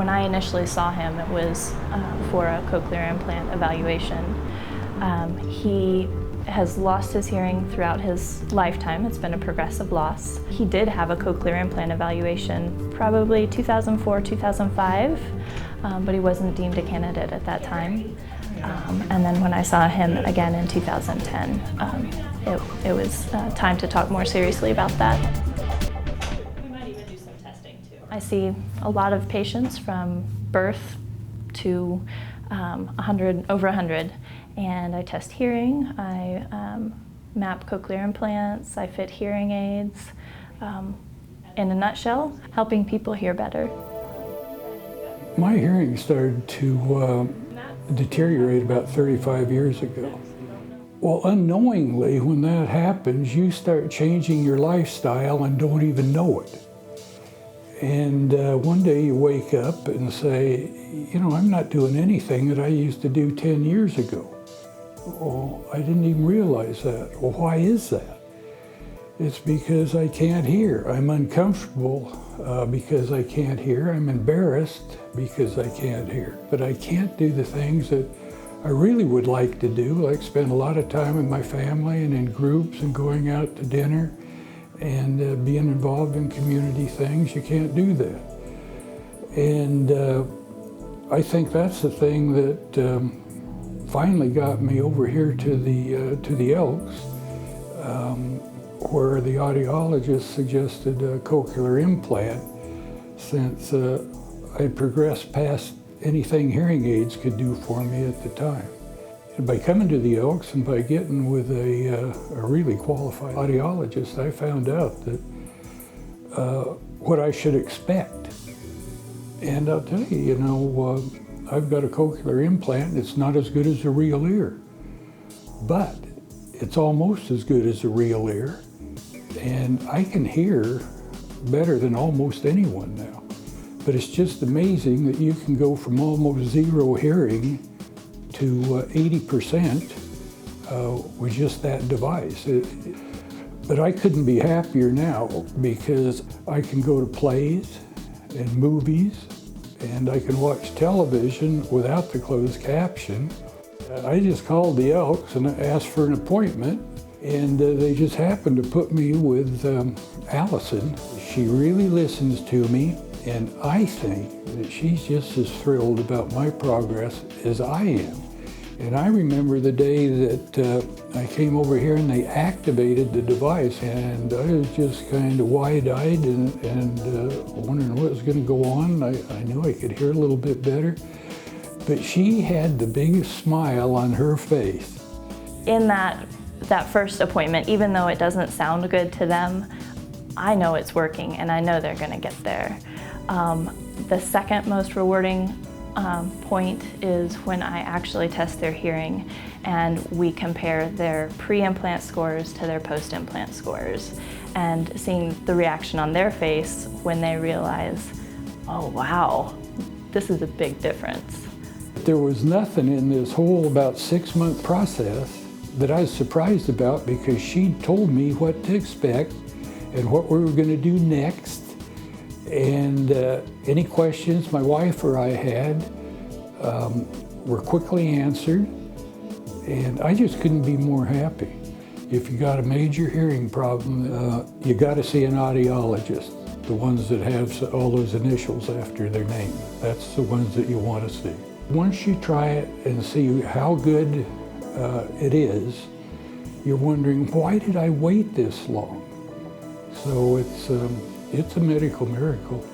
When I initially saw him, it was for a cochlear implant evaluation. He has lost his hearing throughout his lifetime. It's been a progressive loss. He did have a cochlear implant evaluation probably 2004, 2005, but he wasn't deemed a candidate at that time. And then when I saw him again in 2010, it was time to talk more seriously about that. We might even do some testing too. I see a lot of patients from birth to over 100, and I test hearing, I map cochlear implants, I fit hearing aids. In a nutshell, helping people hear better. My hearing started to deteriorate about 35 years ago. Well, unknowingly, when that happens, you start changing your lifestyle and don't even know it. And one day you wake up and say, you know, I'm not doing anything that I used to do 10 years ago. Well, I didn't even realize that. Well, why is that? It's because I can't hear. I'm uncomfortable because I can't hear. I'm embarrassed because I can't hear. But I can't do the things that I really would like to do, like spend a lot of time with my family and in groups and going out to dinner and being involved in community things. You can't do that. And I think that's the thing that finally got me over here to the Elks, where the audiologist suggested a cochlear implant, since I progressed past anything hearing aids could do for me at the time. And by coming to the Elks and by getting with a really qualified audiologist, I found out that what I should expect. And I'll tell you, you know, I've got a cochlear implant. It's not as good as a real ear, but it's almost as good as a real ear. And I can hear better than almost anyone now. But it's just amazing that you can go from almost zero hearing to 80% with just that device. But I couldn't be happier now, because I can go to plays and movies, and I can watch television without the closed caption. I just called the Elks and asked for an appointment, and they just happened to put me with Alison. She really listens to me, and I think that she's just as thrilled about my progress as I am. And I remember the day that I came over here and they activated the device, and I was just kind of wide-eyed and wondering what was going to go on. I knew I could hear a little bit better, but she had the biggest smile on her face. In that first appointment, even though it doesn't sound good to them, I know it's working and I know they're going to get there. The second most rewarding point is when I actually test their hearing and we compare their pre-implant scores to their post-implant scores, and seeing the reaction on their face when they realize, oh wow, this is a big difference. There was nothing in this whole about 6-month process that I was surprised about, because she told me what to expect and what we were going to do next. And any questions my wife or I had were quickly answered, and I just couldn't be more happy. If you got a major hearing problem, you got to see an audiologist. The ones that have all those initials after their name, that's the ones that you want to see. Once you try it and see how good it is, you're wondering, why did I wait this long? So it's a medical miracle.